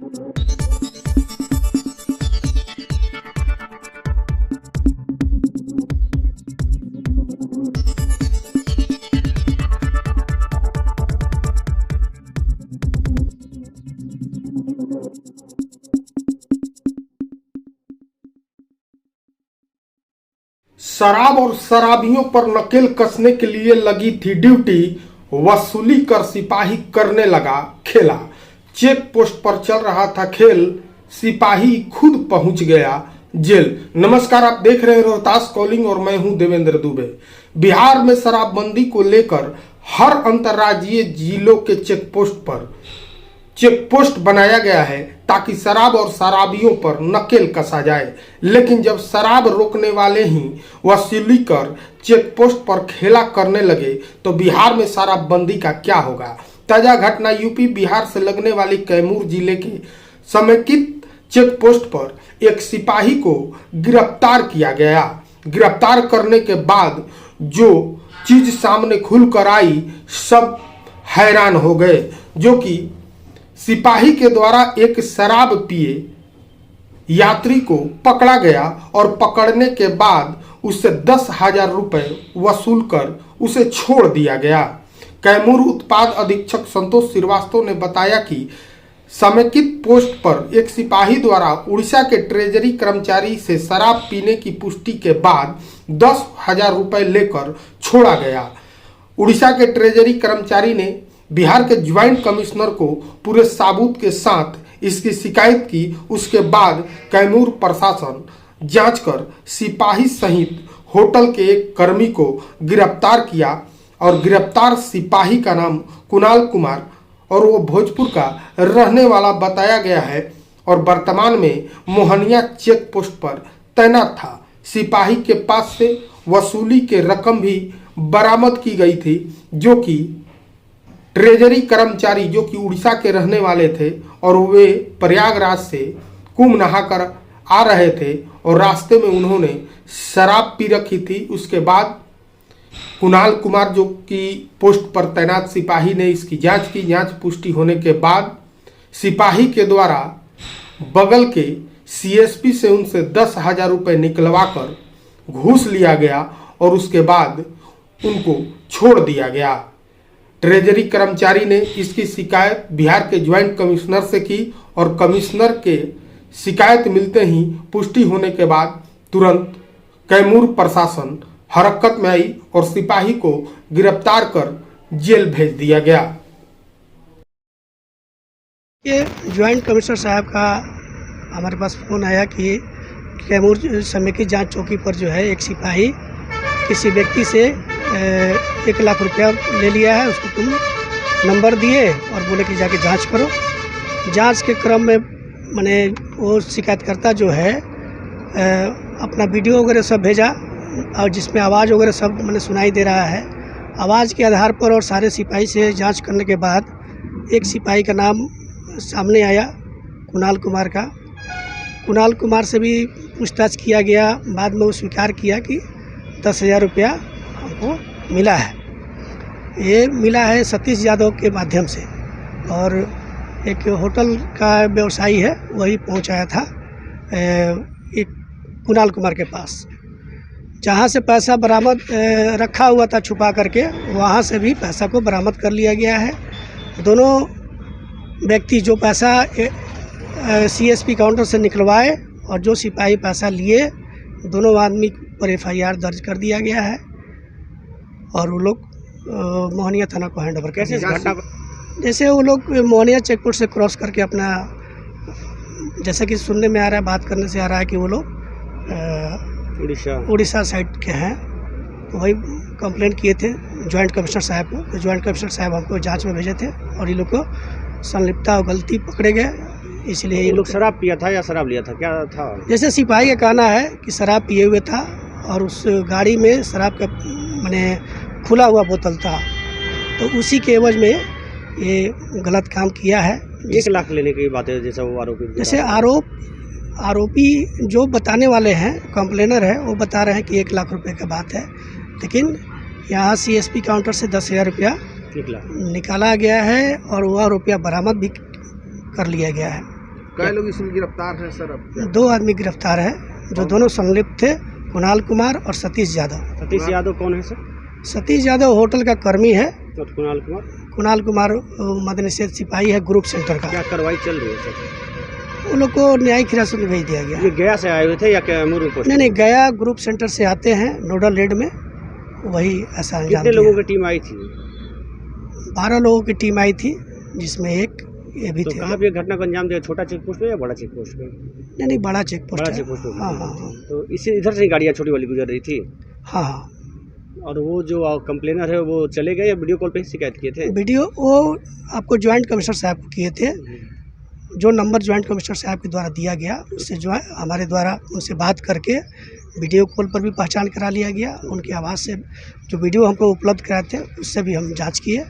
शराब और शराबियों पर नकेल कसने के लिए लगी थी ड्यूटी, वसूली कर सिपाही करने लगा खेला। चेक पोस्ट पर चल रहा था खेल, सिपाही खुद पहुंच गया जेल। नमस्कार, आप देख रहे हैं रोहतास कॉलिंग और मैं हूं देवेंद्र दुबे। बिहार में शराबबंदी को लेकर हर अंतर्राज्यीय जिलों के चेक पोस्ट बनाया गया है ताकि शराब और शराबियों पर नकेल कसा जाए। लेकिन जब शराब रोकने वाले ही वसूली कर चेक पोस्ट पर खेला करने लगे तो बिहार में शराबबंदी का क्या होगा। ताजा घटना यूपी बिहार से लगने वाली कैमूर जिले के समेकित चेक पोस्ट पर एक सिपाही को गिरफ्तार किया गया। गिरफ्तार करने के बाद जो चीज सामने खुल कर आई, सब हैरान हो गए, जो कि सिपाही के द्वारा एक शराब पिए यात्री को पकड़ा गया और पकड़ने के बाद उससे 10,000 रुपए वसूल कर उसे छोड़ दिया गया। कैमूर उत्पाद अधीक्षक संतोष श्रीवास्तव ने बताया कि समेकित पोस्ट पर एक सिपाही द्वारा उड़ीसा के ट्रेजरी कर्मचारी से शराब पीने की पुष्टि के बाद 10,000 रुपए लेकर छोड़ा गया। उड़ीसा के ट्रेजरी कर्मचारी ने बिहार के ज्वाइंट कमिश्नर को पूरे सबूत के साथ इसकी शिकायत की। उसके बाद कैमूर प्रशासन जांच कर सिपाही सहित होटल के एक कर्मी को गिरफ्तार किया और गिरफ्तार सिपाही का नाम कुणाल कुमार और वो भोजपुर का रहने वाला बताया गया है और वर्तमान में मोहनिया चेक पोस्ट पर तैनात था। सिपाही के पास से वसूली के रकम भी बरामद की गई थी, जो कि ट्रेजरी कर्मचारी जो कि उड़ीसा के रहने वाले थे और वे प्रयागराज से कुंभ नहाकर आ रहे थे और रास्ते में उन्होंने शराब पी रखी थी। उसके बाद कुणाल कुमार जो कि पोस्ट पर तैनात सिपाही ने इसकी जांच की। जांच पुष्टि होने के बाद सिपाही के द्वारा बगल के सीएसपी से उनसे 10,000 रुपये निकलवा कर घूस लिया गया और उसके बाद उनको छोड़ दिया गया। ट्रेजरी कर्मचारी ने इसकी शिकायत बिहार के ज्वाइंट कमिश्नर से की और कमिश्नर के शिकायत मिलते ही पुष्टि होने के बाद तुरंत कैमूर प्रशासन हरकत में आई और सिपाही को गिरफ्तार कर जेल भेज दिया गया। ये ज्वाइंट कमिश्नर साहब का हमारे पास फ़ोन आया कि कैमूर समेकित जांच चौकी पर जो है एक सिपाही किसी व्यक्ति से 1 लाख रुपया ले लिया है। उसको तुम नंबर दिए और बोले कि जाके जांच करो। जांच के क्रम में मैंने वो शिकायतकर्ता जो है अपना वीडियो वगैरह सब भेजा और जिसमें आवाज़ वगैरह सब मैंने सुनाई दे रहा है। आवाज़ के आधार पर और सारे सिपाही से जांच करने के बाद एक सिपाही का नाम सामने आया, कुणाल कुमार का। कुणाल कुमार से भी पूछताछ किया गया। बाद में वो स्वीकार किया कि 10,000 रुपया हमको मिला है। ये मिला है सतीश यादव के माध्यम से और एक होटल का व्यवसायी है, वही पहुंचाया था एक कुणाल कुमार के पास। जहां से पैसा बरामद रखा हुआ था छुपा करके, वहां से भी पैसा को बरामद कर लिया गया है। दोनों व्यक्ति जो पैसा सीएसपी काउंटर से निकलवाए और जो सिपाही पैसा लिए, दोनों आदमी पर FIR दर्ज कर दिया गया है और वो लोग मोहनिया थाना को हैंड ओवर कर दिया। घटना जैसे वो लोग मोहनिया चेक पोस्ट से क्रॉस करके अपना, जैसे कि सुनने में आ रहा है, बात करने से आ रहा है कि वो लोग उड़ीसा साइड के हैं। तो वही कंप्लेंट किए थे ज्वाइंट कमिश्नर साहब को। तो ज्वाइंट कमिश्नर साहब हमको जांच में भेजे थे और ये लोग को संलिप्तता और गलती पकड़े गए। इसलिए ये लोग शराब पिया था या शराब लिया था, क्या था? जैसे सिपाही का कहना है कि शराब पिए हुए था और उस गाड़ी में शराब का माने खुला हुआ बोतल था, तो उसी के एवज में ये गलत काम किया है। 1 लाख लेने की बात है जैसा वो आरोपी। जैसे आरोपी जो बताने वाले हैं, कंप्लेनर है, वो बता रहे हैं कि 1 लाख रुपए का बात है, लेकिन यहाँ CSP काउंटर से 10,000 रुपया निकाला गया है और वह रुपया बरामद भी कर लिया गया है। कई लोग इसमें गिरफ्तार हैं सर अब? 2 आदमी गिरफ्तार है जो दोनों संलिप्त थे, कुणाल कुमार और सतीश यादव। सतीश यादव कौन है सर? सतीश यादव होटल का कर्मी है, और कुणाल कुमार कुणाल कुमार मदनशेर सिपाही है ग्रुप सेंटर का। क्या कार्रवाई चल रही है सर? उन लोग को न्यायिक हिरासत में भेज दिया गया। ये गया से आए हुए थे या कैमूर में पोस्ट? नहीं, गया ग्रुप सेंटर से आते हैं नोडल रेड में, वही ऐसा अंजाम कितने दिया। लोगों की टीम आई थी? 12 लोगों की टीम आई थी जिसमें एक ये भी तो थे। कहाँ पे घटना को अंजाम दिया? छोटा चेक पोस्ट पे या बड़ा चेक पोस्ट पे? नहीं, बड़ा चेक पोस्ट बड़ा है। चेक पोस्ट पे। हाँ हाँ हाँ तो इससे इधर से गाड़ियाँ छोटी वाली गुजर रही थी, हाँ हाँ। और वो जो कंप्लेनर है वो चले गए या वीडियो कॉल पे ही शिकायत किए थे? वीडियो वो आपको ज्वाइंट कमिश्नर साहब को किए थे, जो नंबर ज्वाइंट कमिश्नर साहब के द्वारा दिया गया उससे जो है हमारे द्वारा उनसे बात करके वीडियो कॉल पर भी पहचान करा लिया गया। उनकी आवाज़ से जो वीडियो हमको उपलब्ध कराए थे उससे भी हम जांच किए।